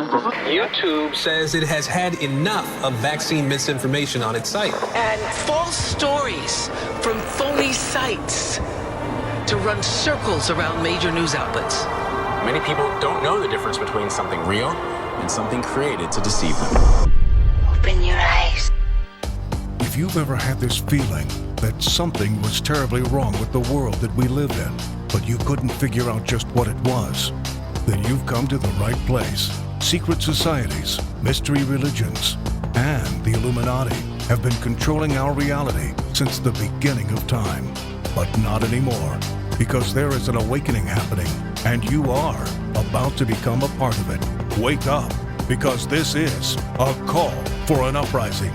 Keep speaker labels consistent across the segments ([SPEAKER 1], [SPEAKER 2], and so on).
[SPEAKER 1] YouTube says it has had enough of vaccine misinformation on its site.
[SPEAKER 2] And false stories from phony sites to run circles around major news outlets.
[SPEAKER 3] Many people don't know the difference between something real and something created to deceive them.
[SPEAKER 4] Open your eyes.
[SPEAKER 5] If you've ever had this feeling that something was terribly wrong with the world that we live in, but you couldn't figure out just what it was, then you've come to the right place. Secret societies, mystery religions, and the Illuminati have been controlling our reality since the beginning of time. But not anymore, because there is an awakening happening, and you are about to become a part of it. Wake up, because this is a call for an uprising.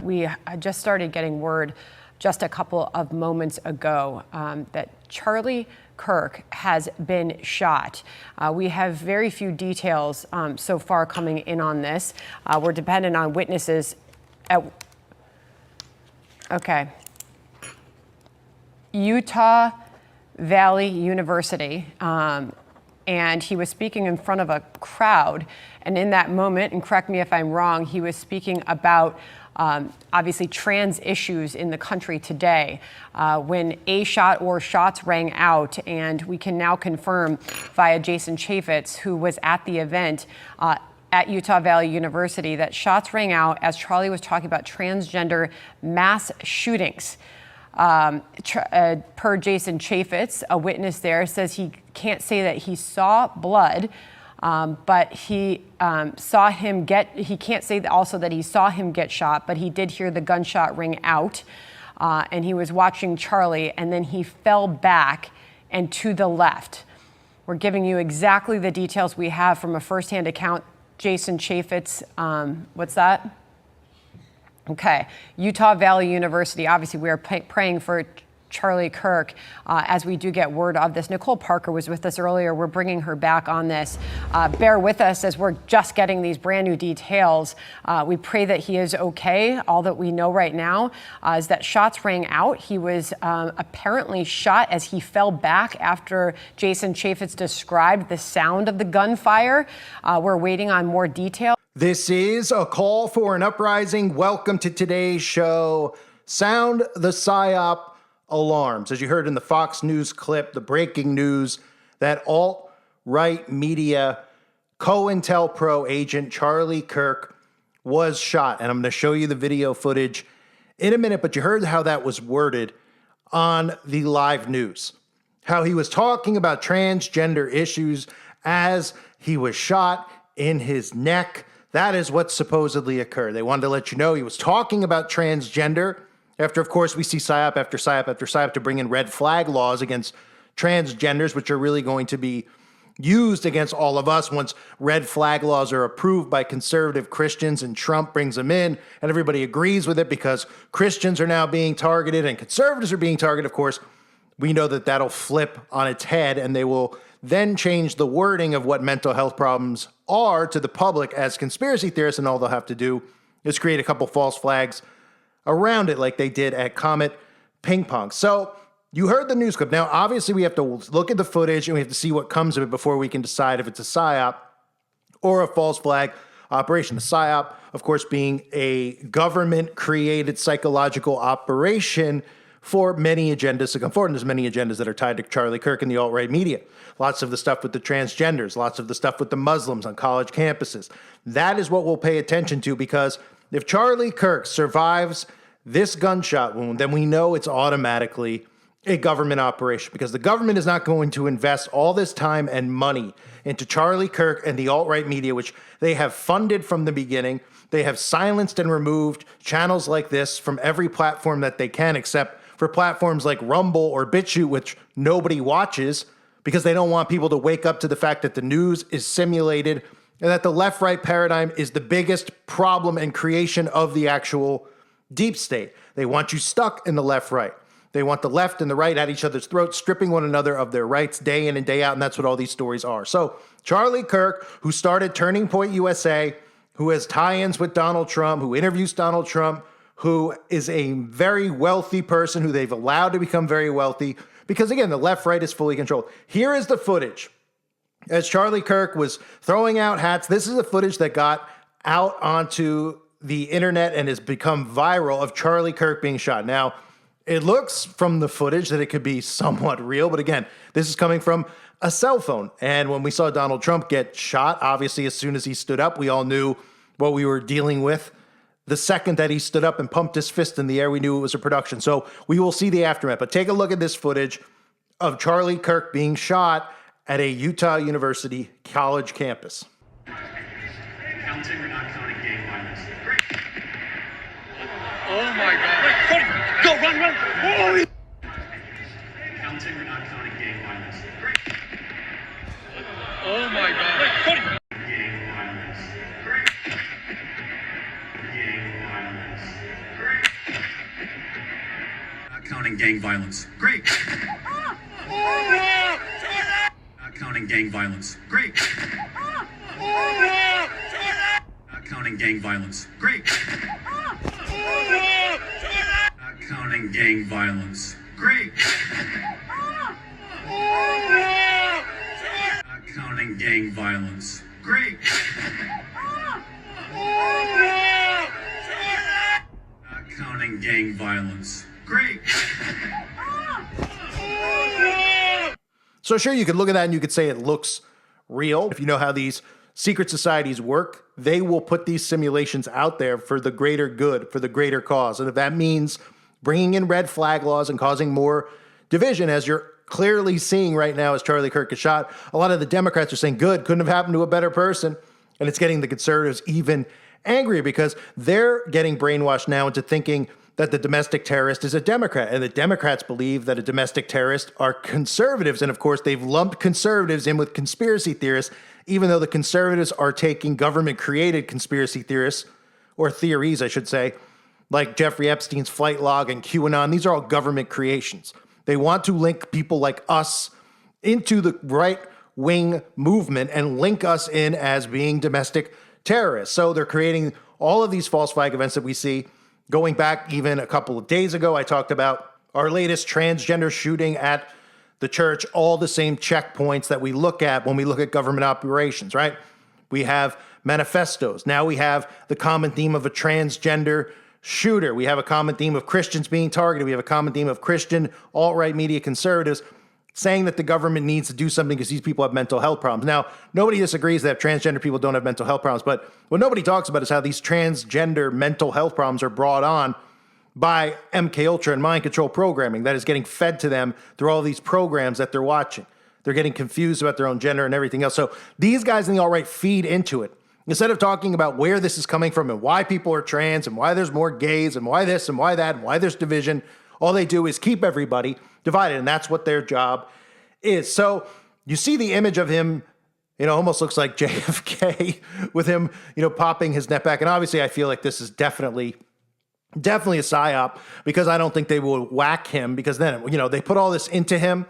[SPEAKER 6] We just started getting word just a couple of moments ago that Charlie Kirk has been shot. We have very few details so far coming in on this. We're dependent on witnesses Utah Valley University, and he was speaking in front of a crowd. And in that moment, and correct me if I'm wrong, he was speaking about obviously trans issues in the country today when a shot or shots rang out. And we can now confirm via Jason Chaffetz, who was at the event at Utah Valley University, that shots rang out as Charlie was talking about transgender mass shootings. Per Jason Chaffetz, a witness there, says he can't say that he saw blood, but he saw him he can't say also that he saw him get shot, but he did hear the gunshot ring out, and he was watching Charlie, and then he fell back and to the left. We're giving you exactly the details we have from a firsthand account. Jason Chaffetz, what's that? Okay, Utah Valley University. Obviously, we are praying for Charlie Kirk as we do get word of this. Nicole Parker was with us earlier. We're bringing her back on this. Bear with us as we're just getting these brand new details. We pray that he is okay. All that we know right now is that shots rang out. He was apparently shot as he fell back after Jason Chaffetz described the sound of the gunfire. We're waiting on more detail.
[SPEAKER 7] This is a call for an uprising. Welcome to today's show. Sound the Psyop alarms. As you heard in the Fox News clip, the breaking news that alt-right media Cointel Pro agent Charlie Kirk was shot. And I'm going to show you the video footage in a minute, but you heard how that was worded on the live news. How he was talking about transgender issues as he was shot in his neck. That is what supposedly occurred. They wanted to let you know he was talking about transgender after, of course, we see Psyop after Psyop after Psyop to bring in red flag laws against transgenders, which are really going to be used against all of us once red flag laws are approved by conservative Christians and Trump brings them in and everybody agrees with it because Christians are now being targeted and conservatives are being targeted. Of course, we know that that'll flip on its head and they will then change the wording of what mental health problems are to the public as conspiracy theorists, and all they'll have to do is create a couple false flags around it like they did at Comet Ping Pong. So you heard the news clip. Now, obviously, we have to look at the footage and we have to see what comes of it before we can decide if it's a PSYOP or a false flag operation. The PSYOP, of course, being a government-created psychological operation for many agendas to come forward. And there's many agendas that are tied to Charlie Kirk and the alt-right media. Lots of the stuff with the transgenders, lots of the stuff with the Muslims on college campuses. That is what we'll pay attention to, because if Charlie Kirk survives this gunshot wound, then we know it's automatically a government operation, because the government is not going to invest all this time and money into Charlie Kirk and the alt-right media, which they have funded from the beginning. They have silenced and removed channels like this from every platform that they can, except for platforms like Rumble or BitChute, which nobody watches because they don't want people to wake up to the fact that the news is simulated and that the left-right paradigm is the biggest problem and creation of the actual deep state. They want you stuck in the left-right. They want the left and the right at each other's throats, stripping one another of their rights day in and day out, and that's what all these stories are. So Charlie Kirk, who started Turning Point USA, who has tie-ins with Donald Trump, who interviews Donald Trump, who is a very wealthy person who they've allowed to become very wealthy, because again, the left-right is fully controlled. Here is the footage as Charlie Kirk was throwing out hats. This is the footage that got out onto the internet and has become viral of Charlie Kirk being shot. Now, it looks from the footage that it could be somewhat real, but again, this is coming from a cell phone. And when we saw Donald Trump get shot, obviously, as soon as he stood up, we all knew what we were dealing with. The second that he stood up and pumped his fist in the air, we knew it was a production. So we will see the aftermath. But take a look at this footage of Charlie Kirk being shot at a Utah University college campus.
[SPEAKER 8] Counting or not counting gang violence? Great.
[SPEAKER 9] Oh my God. Go, run. Oh.
[SPEAKER 8] Counting or not counting gang violence? Great.
[SPEAKER 9] Oh my God.
[SPEAKER 8] Gang violence. Great. Gang violence. Great. Not counting gang violence. Great. Not counting gang violence. Great. Not counting gang violence. Great. Not counting gang violence. Great. Not counting gang violence. Great. Not counting gang violence. Great.
[SPEAKER 7] So sure, you could look at that and you could say it looks real. If you know how these secret societies work, they will put these simulations out there for the greater good, for the greater cause. And if that means bringing in red flag laws and causing more division, as you're clearly seeing right now as Charlie Kirk is shot, a lot of the Democrats are saying, good, couldn't have happened to a better person. And it's getting the conservatives even angrier because they're getting brainwashed now into thinking that the domestic terrorist is a Democrat. And the Democrats believe that a domestic terrorist are conservatives. And of course, they've lumped conservatives in with conspiracy theorists, even though the conservatives are taking government-created conspiracy theorists, or theories, I should say, like Jeffrey Epstein's flight log and QAnon. These are all government creations. They want to link people like us into the right-wing movement and link us in as being domestic terrorists. So they're creating all of these false flag events that we see. Going back even a couple of days ago, I talked about our latest transgender shooting at the church, all the same checkpoints that we look at when we look at government operations, right? We have manifestos. Now we have the common theme of a transgender shooter. We have a common theme of Christians being targeted. We have a common theme of Christian alt-right media conservatives saying that the government needs to do something because these people have mental health problems. Now, nobody disagrees that transgender people don't have mental health problems, but what nobody talks about is how these transgender mental health problems are brought on by MKUltra and mind control programming that is getting fed to them through all these programs that they're watching. They're getting confused about their own gender and everything else. So these guys in the alt-right feed into it. Instead of talking about where this is coming from and why people are trans and why there's more gays and why this and why that and why there's division, all they do is keep everybody divided, and that's what their job is. So you see the image of him, almost looks like JFK with him, popping his net back. And obviously I feel like this is definitely a psyop because I don't think they will whack him because then, they put all this into him.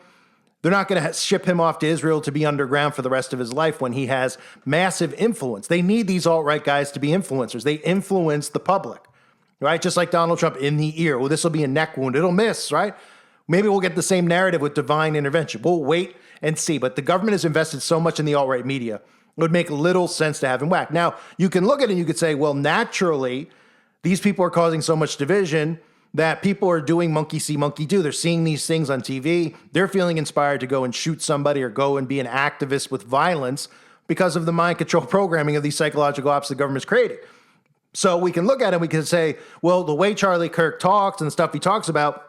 [SPEAKER 7] They're not going to ship him off to Israel to be underground for the rest of his life when he has massive influence. They need these alt-right guys to be influencers. They influence the public, right? Just like Donald Trump in the ear. Well, this will be a neck wound. It'll miss, right? Maybe we'll get the same narrative with divine intervention. We'll wait and see. But the government has invested so much in the alt-right media, it would make little sense to have him whacked. Now, you can look at it and you could say, well, naturally, these people are causing so much division that people are doing monkey see, monkey do. They're seeing these things on TV. They're feeling inspired to go and shoot somebody or go and be an activist with violence because of the mind control programming of these psychological ops the government's created. So we can look at it, we can say, well, the way Charlie Kirk talks and the stuff he talks about,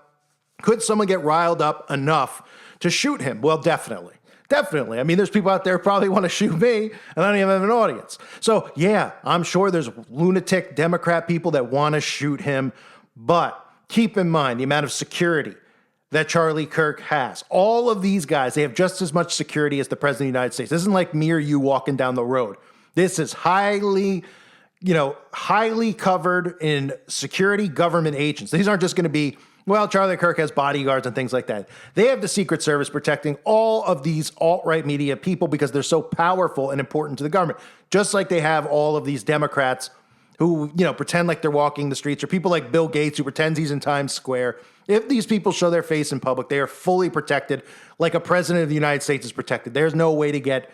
[SPEAKER 7] could someone get riled up enough to shoot him? Well, definitely. Definitely. I mean, there's people out there who probably want to shoot me, and I don't even have an audience. So, yeah, I'm sure there's lunatic Democrat people that want to shoot him, but keep in mind the amount of security that Charlie Kirk has. All of these guys, they have just as much security as the President of the United States. This isn't like me or you walking down the road. This is highly covered in security government agents. These aren't just going to be, well, Charlie Kirk has bodyguards and things like that. They have the Secret Service protecting all of these alt-right media people because they're so powerful and important to the government. Just like they have all of these Democrats who, pretend like they're walking the streets, or people like Bill Gates who pretends he's in Times Square. If these people show their face in public, they are fully protected like a president of the United States is protected. There's no way to get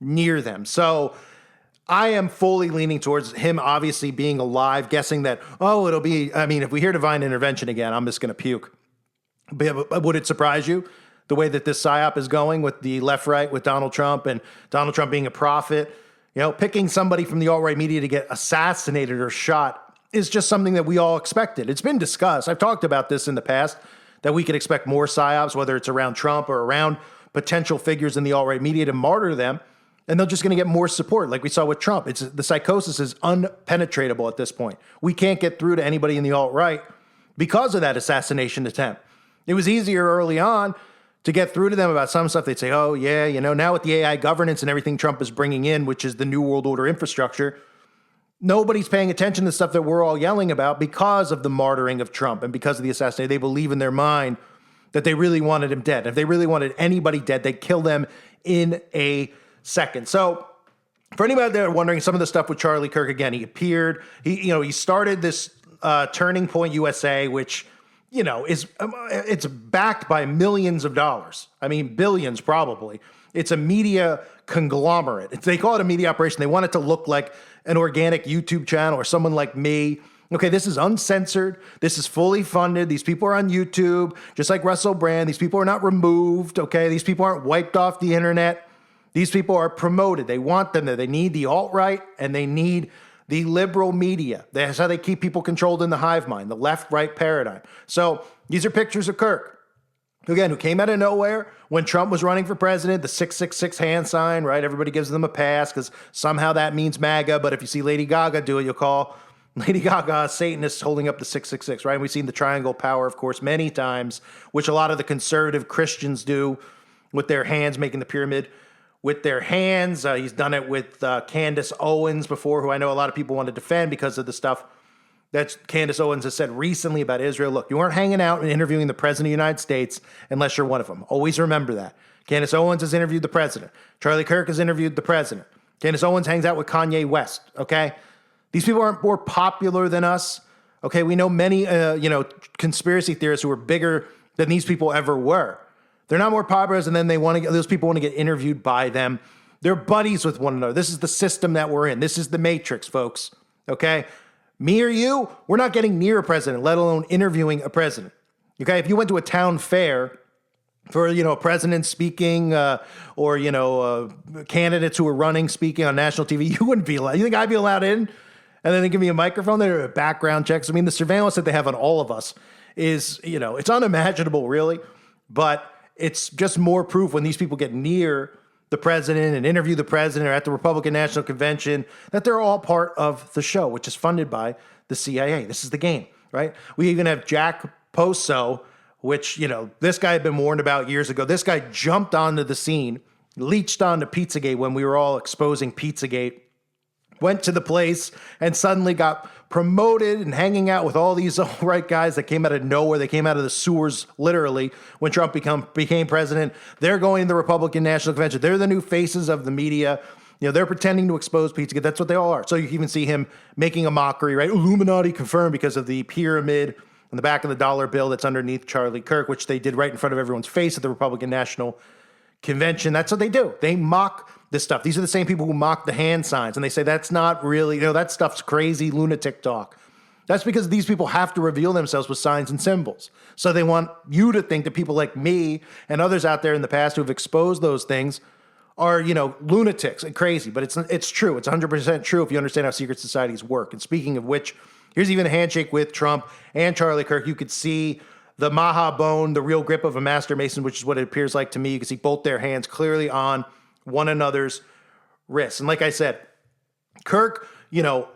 [SPEAKER 7] near them. So I am fully leaning towards him obviously being alive, guessing that, it'll be, if we hear divine intervention again, I'm just going to puke. But would it surprise you the way that this psyop is going with the left, right, with Donald Trump and Donald Trump being a prophet? Picking somebody from the alt-right media to get assassinated or shot is just something that we all expected. It's been discussed. I've talked about this in the past, that we could expect more psyops, whether it's around Trump or around potential figures in the alt-right media, to martyr them. And they're just going to get more support, like we saw with Trump. The psychosis is unpenetratable at this point. We can't get through to anybody in the alt-right because of that assassination attempt. It was easier early on to get through to them about some stuff. They'd say, oh, yeah, now with the AI governance and everything Trump is bringing in, which is the New World Order infrastructure, nobody's paying attention to stuff that we're all yelling about because of the martyring of Trump and because of the assassination. They believe in their mind that they really wanted him dead. If they really wanted anybody dead, they'd kill them in a second. So for anybody there wondering, some of the stuff with Charlie Kirk, again, he appeared, he started this Turning Point USA, which, it's backed by millions of dollars. Billions probably. It's a media conglomerate. They call it a media operation. They want it to look like an organic YouTube channel or someone like me. Okay, this is uncensored. This is fully funded. These people are on YouTube, just like Russell Brand. These people are not removed, okay? These people aren't wiped off the internet. These people are promoted. They want them there. They need the alt-right and they need the liberal media. That's how they keep people controlled in the hive mind, the left-right paradigm. So these are pictures of Kirk, again, who came out of nowhere when Trump was running for president, the 666 hand sign, right? Everybody gives them a pass because somehow that means MAGA. But if you see Lady Gaga do it, you'll call Lady Gaga a Satanist holding up the 666, right? And we've seen the triangle power, of course, many times, which a lot of the conservative Christians do with their hands, making the pyramid with their hands. He's done it with Candace Owens before, who I know a lot of people want to defend because of the stuff that Candace Owens has said recently about Israel. Look, you aren't hanging out and interviewing the president of the United States unless you're one of them. Always remember that. Candace Owens has interviewed the president. Charlie Kirk has interviewed the president. Candace Owens hangs out with Kanye West, okay? These people aren't more popular than us, okay? We know many, conspiracy theorists who are bigger than these people ever were. They're not more popular, and then those people want to get interviewed by them. They're buddies with one another. This is the system that we're in. This is the matrix, folks, okay? Me or you, we're not getting near a president, let alone interviewing a president. Okay, if you went to a town fair for, a president speaking or candidates who are running speaking on national TV, you wouldn't be allowed. You think I'd be allowed in? And then they give me a microphone, there are background checks. The surveillance that they have on all of us is, it's unimaginable, really. But it's just more proof when these people get near the president and interview the president or at the Republican National Convention that they're all part of the show, which is funded by the CIA. This is the game, right? We even have Jack Poso, which, this guy had been warned about years ago. This guy jumped onto the scene, leached onto Pizzagate when we were all exposing Pizzagate, went to the place and suddenly got promoted and hanging out with all these alt-right guys that came out of nowhere. They came out of the sewers, literally, when Trump became president. They're going to the Republican National Convention. They're the new faces of the media. They're pretending to expose Pizzagate. That's what they all are. So you can even see him making a mockery, right? Illuminati confirmed because of the pyramid on the back of the dollar bill that's underneath Charlie Kirk, which they did right in front of everyone's face at the Republican National Convention. That's what they do. They mock this stuff. These are the same people who mock the hand signs, and they say that's not really, that stuff's crazy lunatic talk. That's because these people have to reveal themselves with signs and symbols. So they want you to think that people like me and others out there in the past who have exposed those things are, lunatics and crazy. But it's true. It's 100% true if you understand how secret societies work. And speaking of which, here's even a handshake with Trump and Charlie Kirk. You could see the Maha bone, the real grip of a master mason, which is what it appears like to me. You can see both their hands clearly on one another's wrists. And like I said, Kirk,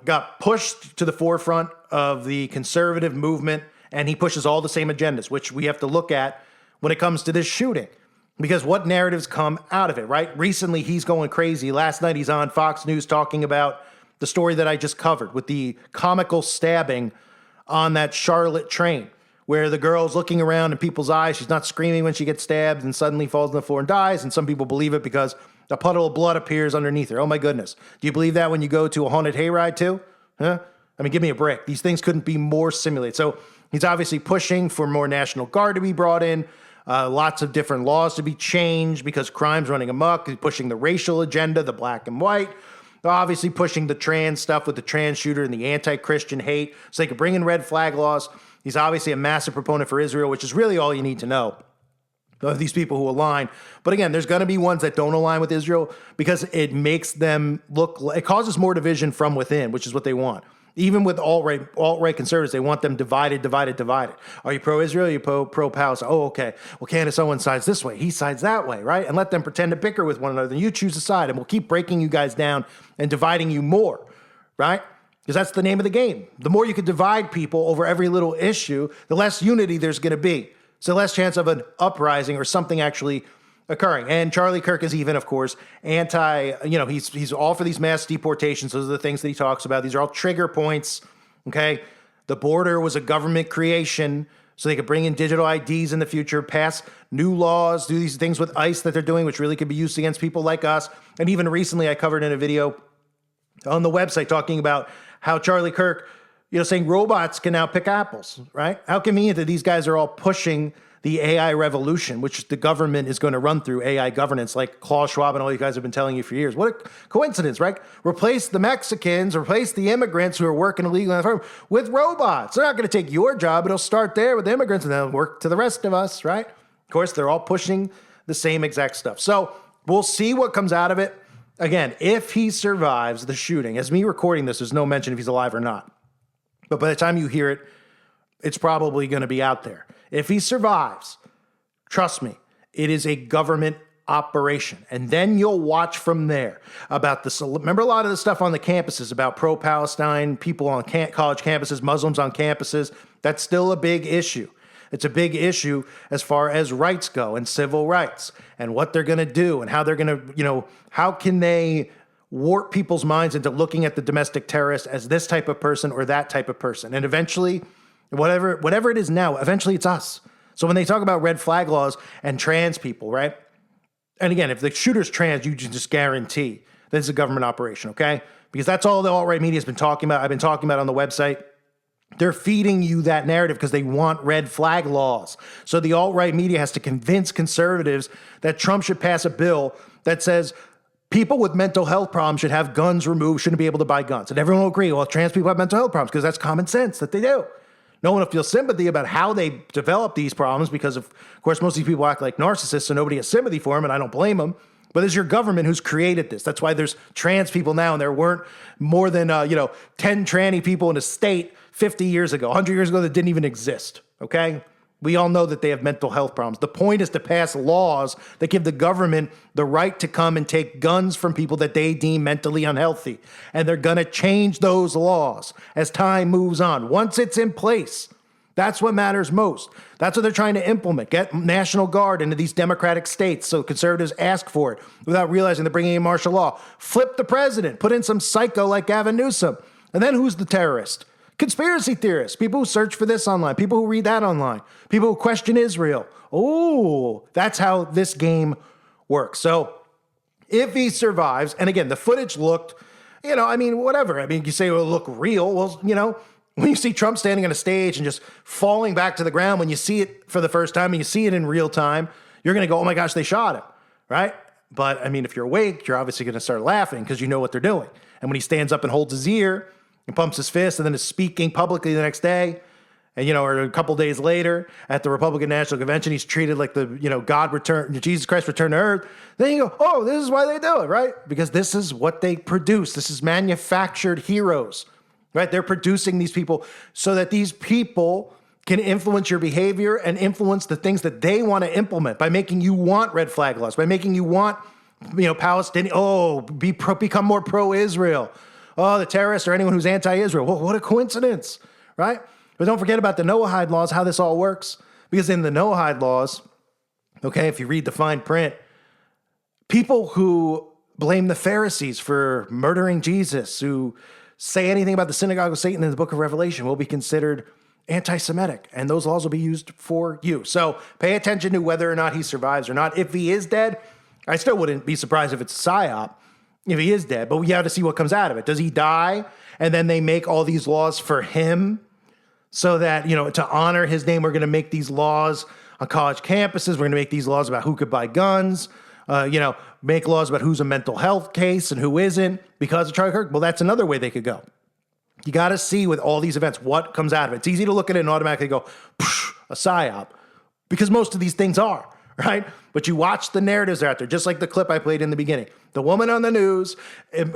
[SPEAKER 7] got pushed to the forefront of the conservative movement, and he pushes all the same agendas, which we have to look at when it comes to this shooting. Because what narratives come out of it, right? Recently, he's going crazy. Last night, he's on Fox News talking about the story that I just covered with the comical stabbing on that Charlotte train, where the girl's looking around in people's eyes. She's not screaming when she gets stabbed and suddenly falls on the floor and dies. And some people believe it because a puddle of blood appears underneath her. Oh, my goodness. Do you believe that when you go to a haunted hayride, too? Huh? Give me a break. These things couldn't be more simulated. So he's obviously pushing for more National Guard to be brought in. lots of different laws to be changed because crime's running amok. He's pushing the racial agenda, the black and white. They're obviously pushing the trans stuff with the trans shooter and the anti-Christian hate so they could bring in red flag laws. He's obviously a massive proponent for Israel, which is really all you need to know of these people who align. But again, there's going to be ones that don't align with Israel because it makes them look, it causes more division from within, which is what they want. Even with alt-right conservatives, they want them divided. Are you pro-Israel? Are you pro-Palestine? Oh, okay. Well, Candace Owens sides this way. He sides that way, right? And let them pretend to bicker with one another. Then you choose a side, and we'll keep breaking you guys down and dividing you more, right? Because that's the name of the game. The more you can divide people over every little issue, the less unity there's going to be. So less chance of an uprising or something actually occurring. And Charlie Kirk is even, of course, he's all for these mass deportations. Those are the things that he talks about. These are all trigger points, okay? The border was a government creation so they could bring in digital IDs in the future, pass new laws, do these things with ICE that they're doing, which really could be used against people like us. And even recently I covered in a video on the website talking about how Charlie Kirk, saying robots can now pick apples, right? How convenient that these guys are all pushing the AI revolution, which the government is going to run through AI governance, like Klaus Schwab and all you guys have been telling you for years. What a coincidence, right? Replace the Mexicans, replace the immigrants who are working illegally on the farm with robots. They're not going to take your job. It'll start there with the immigrants and then work to the rest of us, right? Of course, they're all pushing the same exact stuff. So we'll see what comes out of it. Again, if he survives the shooting, as me recording this, there's no mention if he's alive or not. But by the time you hear it, it's probably going to be out there. If he survives, trust me, it is a government operation. And then you'll watch from there about this. Remember a lot of the stuff on the campuses about pro-Palestine, people on college campuses, Muslims on campuses? That's still a big issue. It's a big issue as far as rights go and civil rights and what they're going to do and how they're going to, how can they warp people's minds into looking at the domestic terrorist as this type of person or that type of person. And eventually, whatever it is now, eventually it's us. So when they talk about red flag laws and trans people, right? And again, if the shooter's trans, you just guarantee that it's a government operation, okay? Because that's all the alt-right media has been talking about. I've been talking about on the website. They're feeding you that narrative because they want red flag laws. So the alt-right media has to convince conservatives that Trump should pass a bill that says people with mental health problems should have guns removed, shouldn't be able to buy guns. And everyone will agree, well, trans people have mental health problems because that's common sense that they do. No one will feel sympathy about how they develop these problems because, of course, most of these people act like narcissists, so nobody has sympathy for them, and I don't blame them. But it's your government who's created this. That's why there's trans people now, and there weren't more than 10 tranny people in a state 50 years ago, 100 years ago that didn't even exist, okay? We all know that they have mental health problems. The point is to pass laws that give the government the right to come and take guns from people that they deem mentally unhealthy. And they're going to change those laws as time moves on. Once it's in place, that's what matters most. That's what they're trying to implement. Get National Guard into these democratic states so conservatives ask for it without realizing they're bringing in martial law. Flip the president. Put in some psycho like Gavin Newsom. And then who's the terrorist? Conspiracy theorists, people who search for this online, people who read that online, people who question Israel. Oh, that's how this game works. So if he survives, and again, the footage looked, whatever. You say it'll look real. Well, when you see Trump standing on a stage and just falling back to the ground, when you see it for the first time and you see it in real time, you're going to go, oh my gosh, they shot him, right? But if you're awake, you're obviously going to start laughing because you know what they're doing. And when he stands up and holds his ear, and pumps his fist and then is speaking publicly the next day, and, or a couple days later at the Republican National Convention, he's treated like the, Jesus Christ returned to earth. Then you go, oh, this is why they do it, right? Because this is what they produce. This is manufactured heroes, right? They're producing these people so that these people can influence your behavior and influence the things that they want to implement by making you want red flag laws, by making you want, Palestinian, become more pro-Israel. Oh, the terrorists or anyone who's anti-Israel. Well, what a coincidence, right? But don't forget about the Noahide laws, how this all works. Because in the Noahide laws, okay, if you read the fine print, people who blame the Pharisees for murdering Jesus, who say anything about the synagogue of Satan in the book of Revelation will be considered anti-Semitic, and those laws will be used for you. So pay attention to whether or not he survives or not. If he is dead, I still wouldn't be surprised if it's a psyop. If he is dead, but we have to see what comes out of it. Does he die? And then they make all these laws for him so that, to honor his name, we're going to make these laws on college campuses. We're going to make these laws about who could buy guns, make laws about who's a mental health case and who isn't because of Charlie Kirk. Well, that's another way they could go. You got to see with all these events what comes out of it. It's easy to look at it and automatically go, a psyop, because most of these things are, right? But you watch the narratives out there, just like the clip I played in the beginning. The woman on the news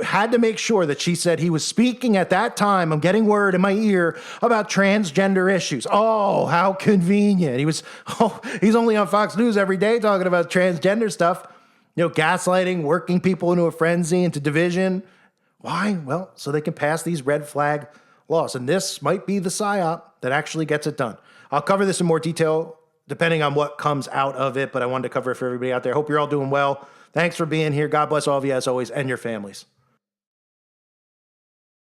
[SPEAKER 7] had to make sure that she said he was speaking at that time. I'm getting word in my ear about transgender issues. Oh, how convenient. He's only on Fox News every day talking about transgender stuff. Gaslighting, working people into a frenzy, into division. Why? Well, so they can pass these red flag laws. And this might be the psyop that actually gets it done. I'll cover this in more detail depending on what comes out of it, but I wanted to cover it for everybody out there. Hope you're all doing well. Thanks for being here. God bless all of you as always and your families.